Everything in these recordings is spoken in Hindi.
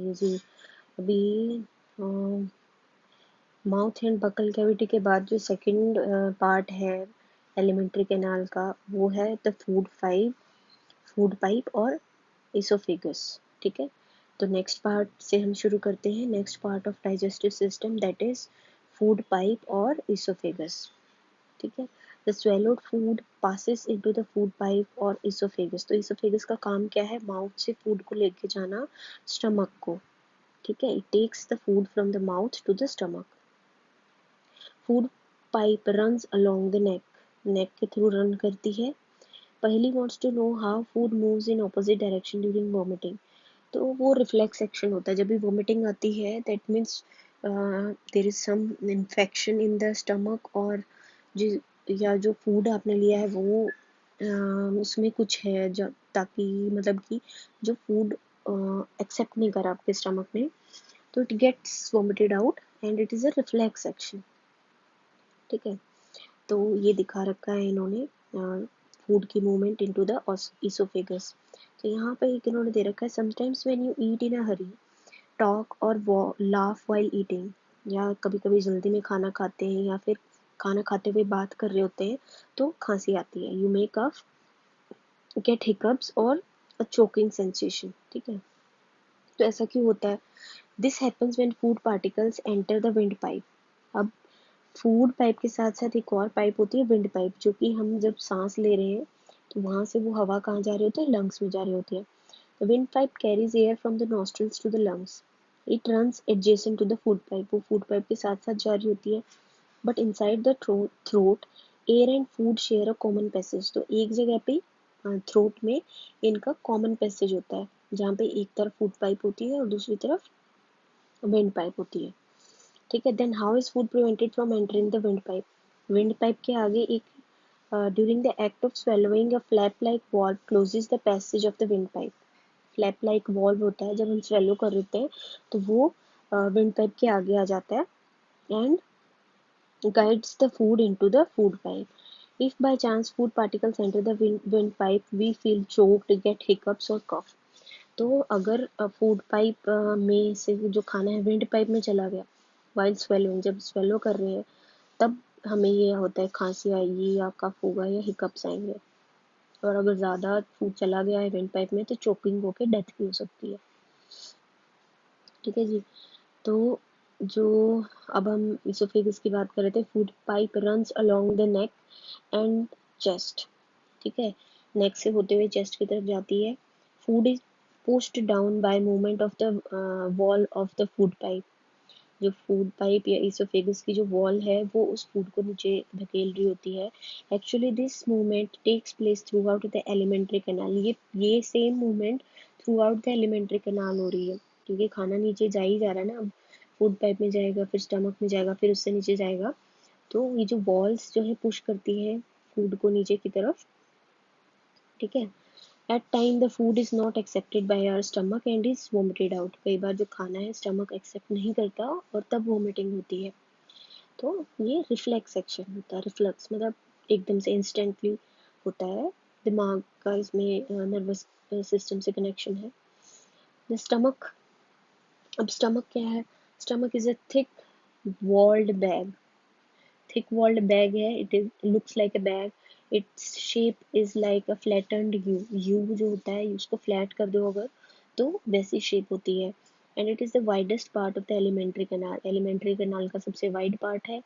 जी, अभी माउथ एंड बकल कैविटी के बाद जो सेकंड पार्ट है एलिमेंट्री कैनाल का, वो है द फूड पाइप और इसोफेगस। ठीक है, तो नेक्स्ट पार्ट से हम शुरू करते हैं। Next part of digestive system, that is food pipe और इसोफेगस। ठीक है, the swallowed food passes into the food pipe और इसोफेगस। तो इसोफेगस का काम क्या है? माउथ से फूड को लेके जाना स्टमक को। ठीक है, it takes the food from the mouth to the stomach. Food pipe runs along the neck, neck के थ्रू रन करती है। पहली wants to know how food moves in opposite direction during vomiting। तो वो रिफ्लेक्स एक्शन होता है जब भी वोमिटिंग आती है, that means there is some infection in the stomach, और जो या जो फूड आपने लिया है वो उसमें कुछ है जो, ताकि मतलब कि जो फूड एक्सेप्ट नहीं करा आपके स्टमक ने, तो it gets vomited out and it is a reflex action. ठीक है, तो ये दिखा रखा है इन्होंने फूड की मूवमेंट इनटू द इसोफेगस। तो यहाँ पे एक इन्होंने दे रखा है, sometimes when you eat in a Hari, talk और लाफ व्हाइल ईटिंग, या कभी कभी जल्दी में खाना खाते हैं या फिर खाना खाते हुए बात कर रहे होते हैं तो खांसी आती है। You may cough, get hiccups और अ चोकिंग सेंसेशन। ठीक है, तो ऐसा क्यों होता है? This happens when food particles enter the wind pipe. अब फूड पाइप के साथ साथ एक और पाइप होती है विंड पाइप, जो कि हम जब सांस ले रहे हैं तो वहां से वो हवा कहाँ जा रही होती है? लंग्स में जा रही होती है। The windpipe carries air from the nostrils to the lungs. It runs adjacent to the food pipe, वो फूड पाइप के साथ साथ जा रही होती है। But inside the throat, air and food share a common passage. तो एक जगह पे थ्रोट में इनका कॉमन पैसेज होता है, जहाँ पे एक तरफ फूड पाइप होती है और दूसरी तरफ विंड पाइप होती है। ठीक है, then how is food prevented from entering the windpipe? Windpipe के आगे एक during the act of swallowing a flap like valve closes the passage of the windpipe। Flap like valve होता है, जब हम स्वेलो कर लेते हैं तो वो विंड पाइप के आगे आ जाता है and guides the food into the food pipe. If by chance food particles enter the windpipe, we feel choked, get hiccups or cough। तो अगर फूड पाइप में से जो खाना है विंड पाइप में चला गया वाइल स्वेलोइंग, जब स्वेलो कर रहे हैं तब हमें ये होता है, खांसी आएगी या कफ होगा या हिकअप्स आएंगे। और अगर ज़्यादा फूड चला गया है विंड पाइप में तो चोकिंग होकर डेथ भी हो सकती है। ठीक है जी, तो जो अब हम इसोफेगस की बात कर रहे थे, food pipe runs along the neck and chest. ठीक है, नेक से होते हुए चेस्ट की तरफ जाती है। Food is pushed down by movement of the wall of the food pipe. जो फूड पाइप या इसोफेगस की जो वॉल है वो उस फूड को नीचे धकेल रही होती है। Actually this movement takes place throughout the alimentary canal. ये same movement throughout the alimentary canal हो रही है, क्योंकि खाना नीचे जा ही जा रहा है ना। अब फूड पाइप में जाएगा, फिर स्टमक में जाएगा, फिर उससे नीचे जाएगा। तो ये जो वॉल्स जो है पुश करती है फूड को नीचे की तरफ। ठीक है, at time the food is not accepted by our stomach and is vomited out. कई बार जो खाना है स्टमक एक्सेप्ट नहीं करता और तब वोमिटिंग होती है। तो ये रिफ्लेक्स एक्शन होता है। रिफ्लेक्स मतलब एकदम से इंस्टेंटली होता है, दिमाग का इसमें नर्वस सिस्टम से कनेक्शन है। द स्टमक, अब स्टमक क्या है? Stomach is a thick walled bag. Thick walled bag है, it is looks like a bag. Its shape is like a flattened U. U जो होता है उसको फ्लैट कर दो अगर, तो वैसी शेप होती है। And it is the widest part of the alimentary canal. Alimentary canal का सबसे वाइड पार्ट है।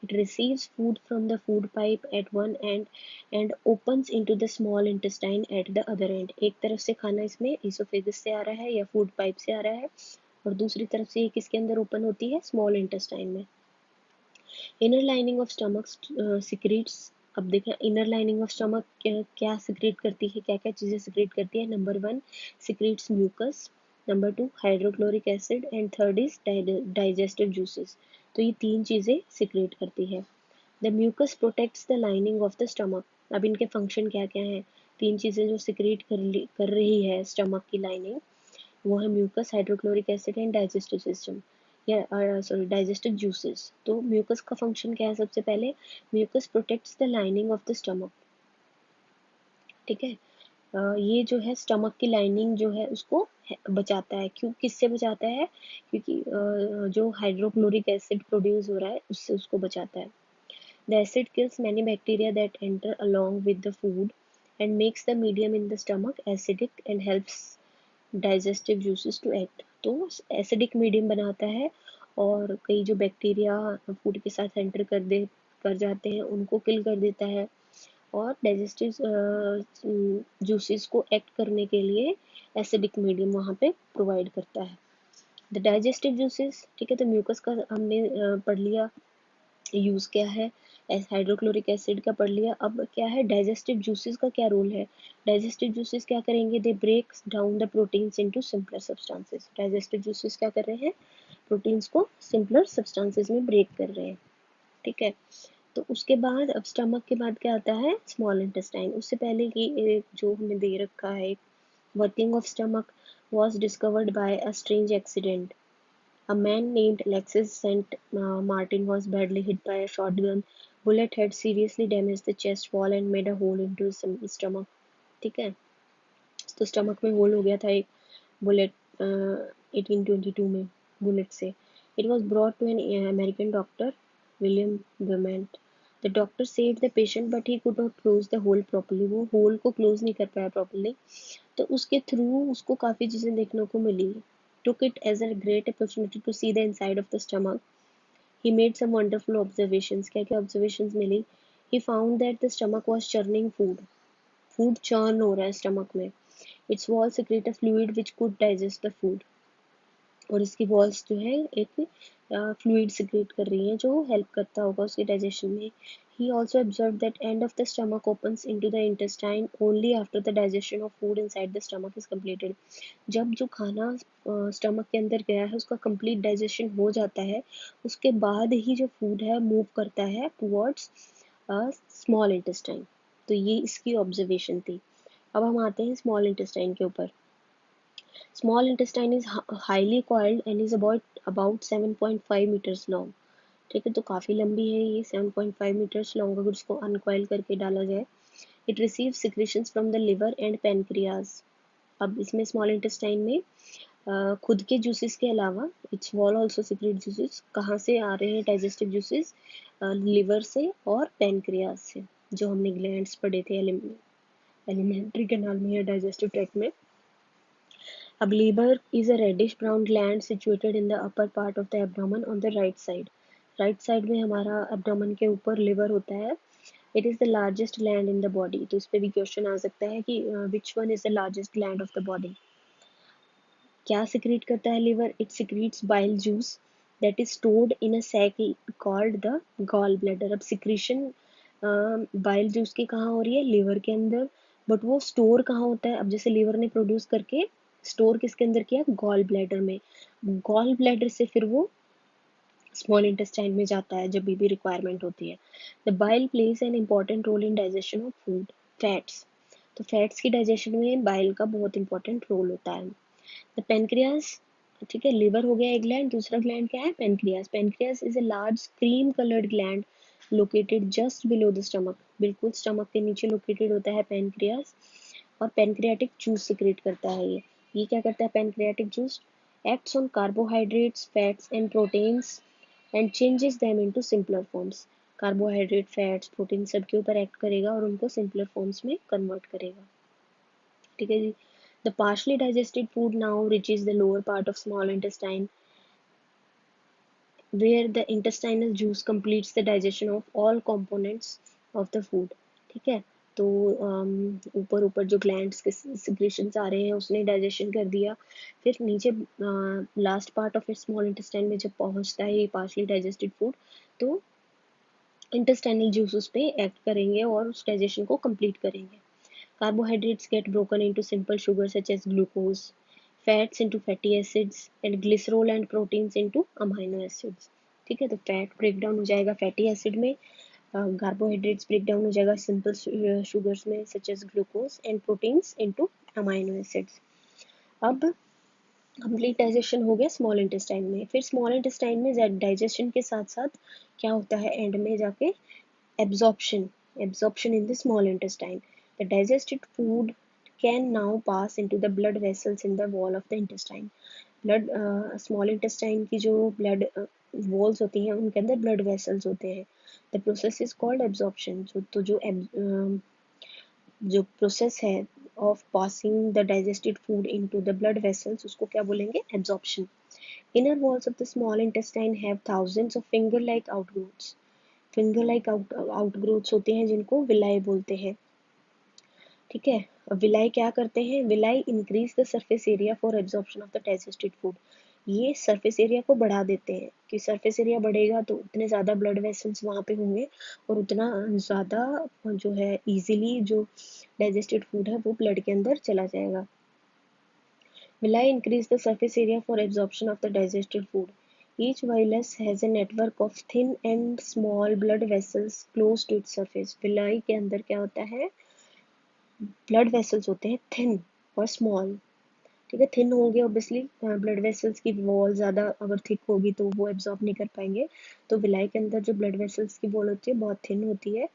It receives food from the food pipe at one end and opens into the small intestine at the other end। एक तरफ से खाना इसमें इसोफेगस से आ रहा है या फूड पाइप से आ रहा है, और दूसरी तरफ से ये किसके अंदर ओपन होती है? स्मॉल इंटेस्टाइन में। Inner lining of stomach secretes. अब देखें इनर लाइनिंग ऑफ स्टमक क्या सिक्रीट करती है, क्या क्या चीज़ें सिक्रीट करती है। Number 1 secretes mucus, number 2 hydrochloric acid and third is digestive juices. तो ये तीन चीज़ें सिक्रीट करती है। The mucus protects the lining of the stomach. अब इनके फंक्शन क्या क्या हैं? तीन चीज़ें जो सिक्रीट कर रही है स्टमक की लाइनिंग, वो है mucus, hydrochloric acid and digestive system, या सॉरी डाइजेस्टिव जूसेस। तो म्यूकस का फंक्शन क्या है? सबसे पहले mucus protects the lining of the stomach. ठीक है, ये जो है स्टमक की लाइनिंग जो है उसको बचाता है। क्यों, किससे बचाता है? क्योंकि जो हाइड्रोक्लोरिक एसिड प्रोड्यूस हो रहा है उससे उसको बचाता है। The acid kills many bacteria that enter along with the food and makes the medium in the stomach acidic and helps digestive juices to act. तो एसिडिक मीडियम बनाता है और कई जो बैक्टीरिया फूड के साथ एंटर कर जाते हैं उनको किल कर देता है और डाइजेस्टिव जूसेस को एक्ट करने के लिए एसिडिक मीडियम वहाँ पे प्रोवाइड करता है। द डाइजेस्टिव जूसेस, ठीक है, तो म्यूकस का हमने पढ़ लिया, यूज़ क्या है, हाइड्रोक्लोरिक एसिड का पढ़ लिया। अब क्या है, डाइजेस्टिव जूसेस का क्या रोल है? डाइजेस्टिव जूसेस क्या करेंगे? They break down the proteins into simpler substances. Digestive juices क्या कर रहे हैं? प्रोटीन्स को सिंपलर सब्सटेंसेस में ब्रेक कर रहे हैं, ठीक है। तो उसके बाद अब स्टमक के बाद क्या आता है? Small intestine. उससे पहले कि जो हमें दे रखा है, working of stomach was discovered by a strange accident. A man named Alexis St. Martin was badly hit by a shotgun. Bullet had seriously damaged the chest wall and made a hole into his stomach. ठीक है, तो स्टमक में होल हो गया था एक बुलेट 1822 में बुलेट से. It was brought to an American doctor, William Beaumont. The doctor saved the patient but he could not close the hole properly. वो होल को क्लोज नहीं कर पाया properly. तो उसके थ्रू उसको काफ़ी चीज़ें देखने को मिली. Took it as a great opportunity to see the inside of the stomach. He made some wonderful observations. क्या क्या observations milli? He found that the stomach was churning food. Food churn हो रहा है stomach में. Its walls secrete a fluid which could digest the food. और इसकी वॉल्स जो है एक फ्लूइड सिक्रेट कर रही हैं जो हेल्प करता होगा उसके डाइजेशन में. He also observed that end of the stomach opens into the intestine only after the digestion of food inside the stomach is completed. जब जो खाना स्टमक के अंदर गया है उसका कंप्लीट डाइजेशन हो जाता है उसके बाद ही जो फूड है मूव करता है टुवर्ड्स स्मॉल इंटेस्टाइन. तो ये इसकी ऑब्जर्वेशन थी. अब हम आते हैं स्मॉल इंटेस्टाइन के ऊपर. Small intestine is highly coiled and is about 7.5 meters long. ठीक है, तो काफ़ी लंबी है ये, 7.5 meters long अगर उसको अनकॉइल करके डाला जाए. It receives secretions from the liver and pancreas. अब इसमें स्मॉल इंटेस्टाइन में खुद के जूसेस के अलावा it's wall also secret juices. कहाँ से आ रहे हैं डाइजेस्टिव जूसेस? लिवर से और पेनक्रियाज से, जो हमने ग्लैंड्स पढ़े थे एलिमेंट्री कैनाल में या डाइजेस्टिव ट्रैक्ट में. अब liver is a reddish brown gland situated in the upper part of the abdomen on the right side. Right side में हमारा abdomen के ऊपर liver होता है. It is the largest gland in the body. तो इस पे भी क्वेश्चन आ सकता है कि which one is the largest gland of the body. क्या secrete करता है liver? It secretes bile juice that is stored in a sac called the gallbladder. अब secretion bile juice की कहाँ हो रही है? liver के अंदर. बट वो स्टोर कहाँ होता है? अब जैसे लीवर ने प्रोड्यूस करके स्टोर किसके अंदर किया? गॉल ब्लैडर में. गॉल ब्लैडर से फिर वो स्मॉल इंटेस्टाइन में जाता है जब भी रिक्वायरमेंट होती है. The bile plays an important role in digestion of food. Fats, तो फैट्स की डाइजेशन में बाइल का बहुत इंपॉर्टेंट रोल होता है. द पेनक्रियाज, ठीक है, लिवर हो गया एक ग्लैंड. दूसरा ग्लैंड क्या है? Pancreas. Pancreas is a large cream coloured gland located just below the stomach. बिल्कुल स्टमक के नीचे लोकेटेड होता है पेनक्रियाज और पेनक्रियाटिक जूस सिक्रेट करता है ये क्या करता है pancreatic juice? Acts on carbohydrates, fats and proteins and changes them into simpler forms. Carbohydrate, fats, protein सब के ऊपर एक्ट करेगा और उनको सिंपलर फॉर्म्स में कन्वर्ट करेगा. ठीक है जी. The partially digested food now reaches the lower part of small intestine where the intestinal juice completes the digestion of all components of the food. ठीक है, तो ऊपर ऊपर जो ग्लैंड्स के सिक्रेशंस आ रहे हैं उसने डाइजेशन कर दिया. फिर नीचे last part of small intestine में जब पहुंचता है ये पार्शली डाइजेस्टेड फूड तो इंटेस्टाइनल जूस उस पे एक्ट करेंगे और उस डाइजेशन को कंप्लीट करेंगे. Carbohydrates get broken into simple sugars such as glucose, fats into fatty acids, and glycerol and proteins into amino acids. ठीक है, तो फैट ब्रेक डाउन हो जाएगा फैटी एसिड में, कार्बोहाइड्रेट्स ब्रेक डाउन हो जाएगा सिंपल शुगर्स में such as glucose and proteins into amino acids. अब कंप्लीट डाइजेशन हो गया स्मॉल इंटेस्टाइन में. फिर स्मॉल इंटेस्टाइन में डाइजेशन के साथ साथ क्या होता है एंड में जाके? absorption in the small intestine. The digested food can now pass into the blood vessels in the wall of the intestine. Blood small intestine की जो ब्लड वॉल्स होती हैं उनके अंदर ब्लड वेसल्स होते हैं. The process is called absorption. जो प्रोसेस है of passing the digested food into the blood vessels उसको क्या बोलेंगे? Absorption. Inner walls of the small intestine have thousands of finger-like outgrowths. Finger-like outgrowths होते हैं जिनको villi बोलते हैं. ठीक है. विलाई क्या करते हैं? Villi increase the surface area for absorption of the digested food. ये सरफेस एरिया को बढ़ा देते हैं कि सरफेस एरिया बढ़ेगा तो उतने ज़्यादा ब्लड वेसल्स वहाँ पे होंगे और उतना ज़्यादा जो है इजीली जो डाइजेस्टेड फूड है वो ब्लड के अंदर चला जाएगा. Villi increase the surface area for absorption of the digested food. Each villus has a network of thin and small blood vessels close to its surface. Villi के अंदर क्या होता है? ब्लड वेसल्स होते हैं थिन और स्मॉल. ठीक है. थिन होंगे ऑब्वियसली, ब्लड वेसल्स की वॉल ज़्यादा अगर थिक होगी तो वो एब्जॉर्ब नहीं कर पाएंगे. तो विलाई के अंदर जो ब्लड वेसल्स की वॉल होती है बहुत थिन होती है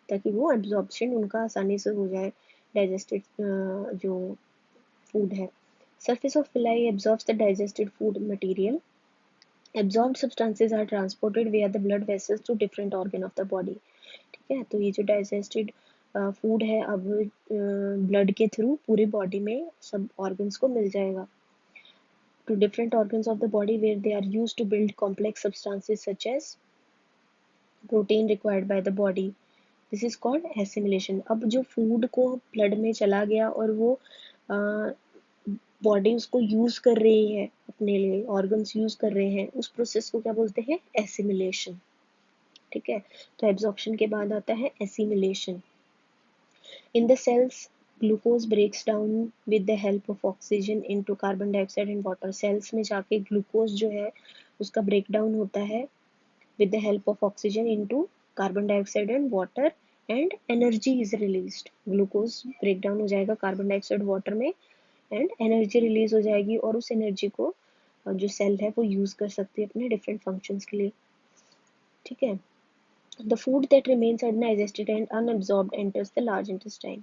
ताकि वो एब्जॉर्प्शन उनका आसानी से हो जाए डाइजेस्टेड जो फूड है. Surface of villi absorbs the digested food material. Absorbed substances are transported via the blood vessels to different organ of the body. ठीक है. तो ये जो digested फूड है अब ब्लड के थ्रू पूरे बॉडी में सब ऑर्गन्स को मिल जाएगा. To different organs of the body where they are used to build complex substances such as protein required by the body. This is called assimilation. अब जो फूड को ब्लड में चला गया और वो बॉडी उसको यूज कर रही है अपने लिए, ऑर्गन्स यूज कर रहे हैं, उस प्रोसेस को क्या बोलते हैं? एसिमिलेशन. ठीक है. तो एब्जॉर्प्शन के बाद आता है assimilation. In the cells glucose breaks down with the help of oxygen into carbon dioxide and water. Cells में जाके ग्लूकोज जो है उसका ब्रेक डाउन होता है with the help of oxygen into carbon dioxide and water and energy is released. Glucose break down हो जाएगा कार्बन डाइऑक्साइड वाटर में एंड एनर्जी रिलीज हो जाएगी और उस एनर्जी को जो सेल है वो यूज कर सकती है अपने डिफरेंट फंक्शंस के लिए. ठीक है. The food that remains undigested and unabsorbed enters the large intestine.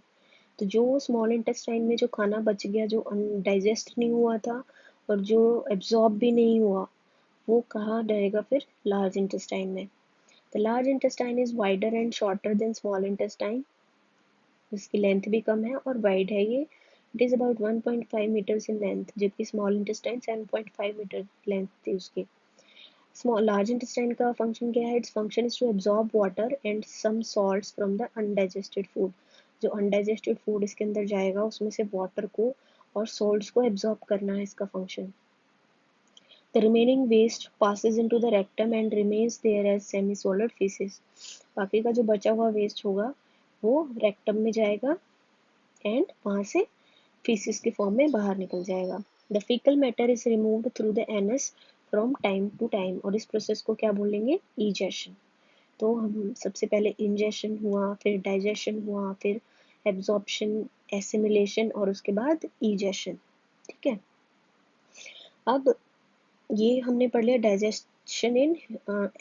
तो जो स्मॉल इंटेस्टाइन में जो खाना बच गया जो अनडाइजेस्ट नहीं हुआ था और जो एब्जॉर्ब भी नहीं हुआ वो कहाँ जाएगा फिर? लार्ज इंटेस्टाइन में. The large intestine is wider and shorter than small intestine. इसकी लेंथ भी कम है और वाइड है ये. It is about 1.5 meters in length जबकि स्मॉल इंटेस्टाइन 7.5 मीटर लेंथ थी उसकी. स्मॉल लार्ज इंटेस्टाइन का फंक्शन क्या है? Its function is to absorb water and some salts from the undigested food. जो अनडाइजेस्टेड फूड इसके अंदर जाएगा उसमें से वाटर को और सॉल्ट्स को एब्जॉर्ब करना है इसका function. The remaining waste passes into the rectum and remains there as semi-solid feces. बाकी का जो बचा हुआ वेस्ट होगा वो रेक्टम में जाएगा एंड वहाँ से फीसिस के फॉर्म में बाहर निकल जाएगा. The faecal matter is removed through the anus from time to time. और इस प्रोसेस को क्या बोलेंगे? इजेशन. तो हम सबसे पहले इंजेशन हुआ, फिर डाइजेशन हुआ, फिर एब्जॉर्प्शन, एसिमिलेशन और उसके बाद इजेशन. ठीक है. अब ये हमने पढ़ लिया डाइजेशन इन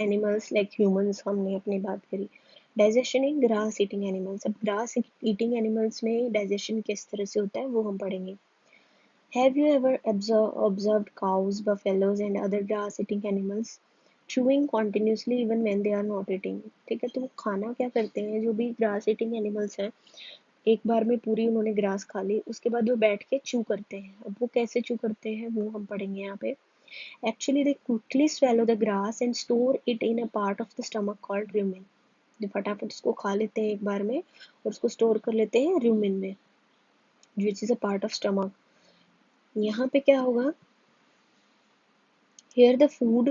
एनिमल्स लाइक ह्यूमंस. हमने अपनी बात करी डाइजेशन इन ग्रास ईटिंग एनिमल्स. अब ग्रास ईटिंग एनिमल्स में डाइजेशन किस तरह से होता है वो हम पढ़ेंगे. Have you ever observed cows, buffaloes and other grass eating animals chewing continuously even when they are not eating? ठीक है. तो वो खाना क्या करते हैं जो भी ग्रास ईटिंग एनिमल्स हैं, एक बार में पूरी उन्होंने ग्रास खा ली उसके बाद वो बैठ के चू करते हैं. अब वो कैसे चू करते हैं वो हम पढ़ेंगे यहाँ पे. Actually, they quickly swallow the grass and store it in a part of the stomach called rumen. जो फटाफट उसको खा लेते हैं एक बार में और उसको स्टोर कर लेते हैं rumen में, which is a part of stomach. यहाँ पे क्या होगा? Here the food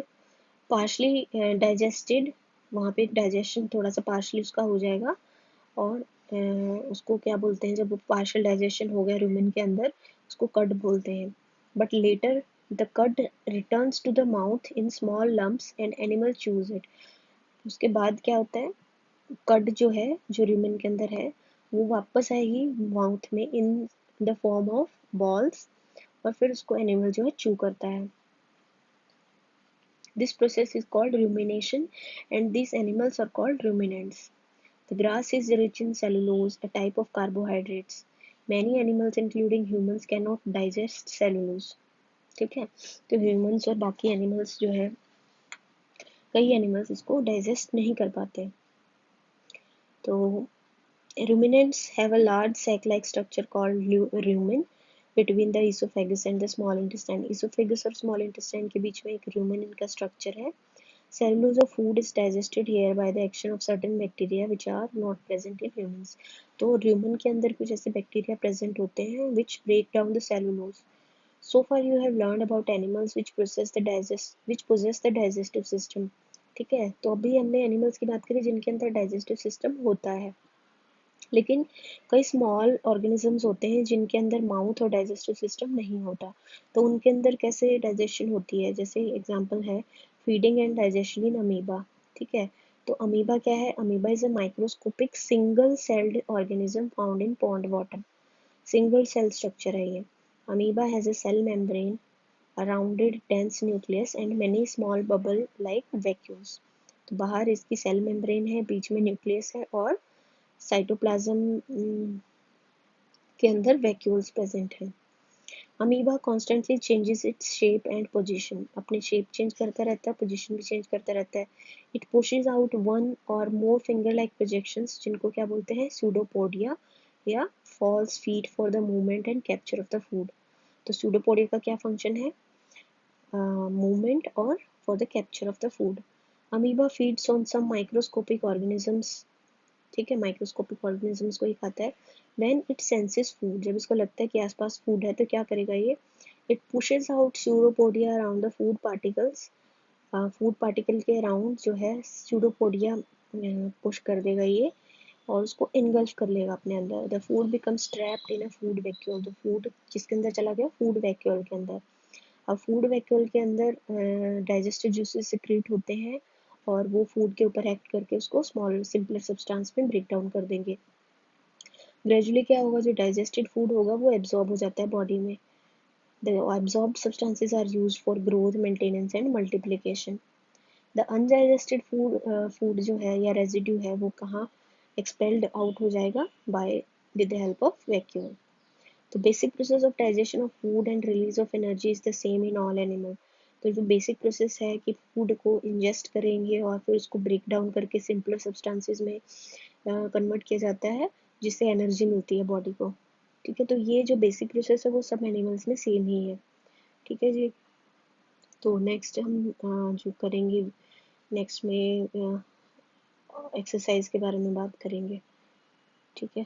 partially digested. वहाँ पे डाइजेशन थोड़ा सा पार्शली उसका हो जाएगा और उसको क्या बोलते हैं जब वो पार्शियल डाइजेशन हो गया rumen के अंदर उसको कड बोलते हैं. But later the cud returns to the mouth in small lumps and animal chews it. उसके बाद क्या होता है? कड जो है जो rumen के अंदर है वो वापस आएगी माउथ में in the form of balls और फिर उसको एनिमल जो है चू करता है. This process is called rumination and these animals are called ruminants. The grass is rich in cellulose, a type of carbohydrates. Many animals including humans can not digest cellulose, ठीक है। तो ह्यूमंस और बाकी एनिमल्स जो है, कई एनिमल्स इसको डाइजेस्ट नहीं कर पाते। तो ruminants have a large sac-like structure called rumen between the esophagus and the small intestine. esophagus और small intestine के बीच में एक rumen का structure है। cellulose of food is digested here by the action of certain bacteria which are not present in humans. तो rumen के अंदर कुछ ऐसे bacteria present होते हैं which break down the cellulose. So far you have learned about animals which possess the digestive system. ठीक है, तो अभी हमने एनिमल्स की बात करी जिनके अंदर डाइजेस्टिव सिस्टम होता है, लेकिन कई स्मॉल ऑर्गेनिजम्स होते हैं जिनके अंदर माउथ और डाइजेस्टिव सिस्टम नहीं होता। तो उनके अंदर कैसे डाइजेशन होती है, जैसे एग्जांपल है feeding and digestion in amoeba, ठीक है। तो अमीबा क्या है, amoeba is a microscopic single celled organism found in pond water. Single cell structure है ये। Amoeba has a cell membrane, a rounded dense nucleus and many small bubble like vacuoles। तो बाहर इसकी सेल मेम्ब्रेन है, बीच में न्यूक्लियस है और साइटोप्लाज्म के अंदर वैक्यूल्स प्रेजेंट हैं। Amoeba constantly changes its shape and position, अपनी शेप चेंज करता रहता है, पोजीशन भी चेंज करता रहता है। इट पुशेस आउट वन और मोर फिंगर लाइक प्रोजेक्शंस जिनको क्या बोलते हैं, सूडोपोडिया या false feet for the movement and capture of the food. तो सूडोपोडिया का क्या फंक्शन है, मूवमेंट और for the capture of the food. Amoeba feeds on some microscopic organisms, ठीक है, माइक्रोस्कोपिक ऑर्गेनिजम्स को ही खाता है। व्हेन इट सेंसेस फूड, जब इसको लगता है कि आसपास फूड है तो क्या करेगा ये, it pushes out pseudopodia around the food particles. Food particle के अराउंड जो है स्यूडोपोडिया पुश कर देगा ये और उसको इनगल्फ कर लेगा अपने अंदर। The food becomes trapped in a food vacuole, तो फूड किसके अंदर चला गया, फूड वैक्यूल के अंदर। अब फूड वैक्यूल के अंदर डाइजेस्टिव जूसेस सिक्रीट होते हैं और वो फूड के ऊपर एक्ट करके उसको स्मॉल सिंपलर सब्सटेंस में ब्रेक डाउन कर देंगे। ग्रेजुअली क्या होगा, जो डाइजेस्टेड फूड होगा वो एब्जॉर्ब हो जाता है बॉडी में। The absorbed substances are used for growth, maintenance and multiplication. The undigested food जो है या रेजिड्यू है वो कहाँ एक्सपेल्ड आउट हो जाएगा, by with the help of vacuum. तो basic process of digestion of food and release of energy is the same in all animal. तो जो बेसिक प्रोसेस है कि फूड को इंजेस्ट करेंगे और फिर उसको ब्रेक डाउन करके सिंपलर सब्सटेंसेस में कन्वर्ट किया जाता है जिससे एनर्जी मिलती है बॉडी को, ठीक है। तो ये जो बेसिक प्रोसेस है वो सब एनिमल्स में सेम ही है, ठीक है जी। तो नेक्स्ट हम जो करेंगे, नेक्स्ट में एक्सरसाइज के बारे में बात करेंगे, ठीक है।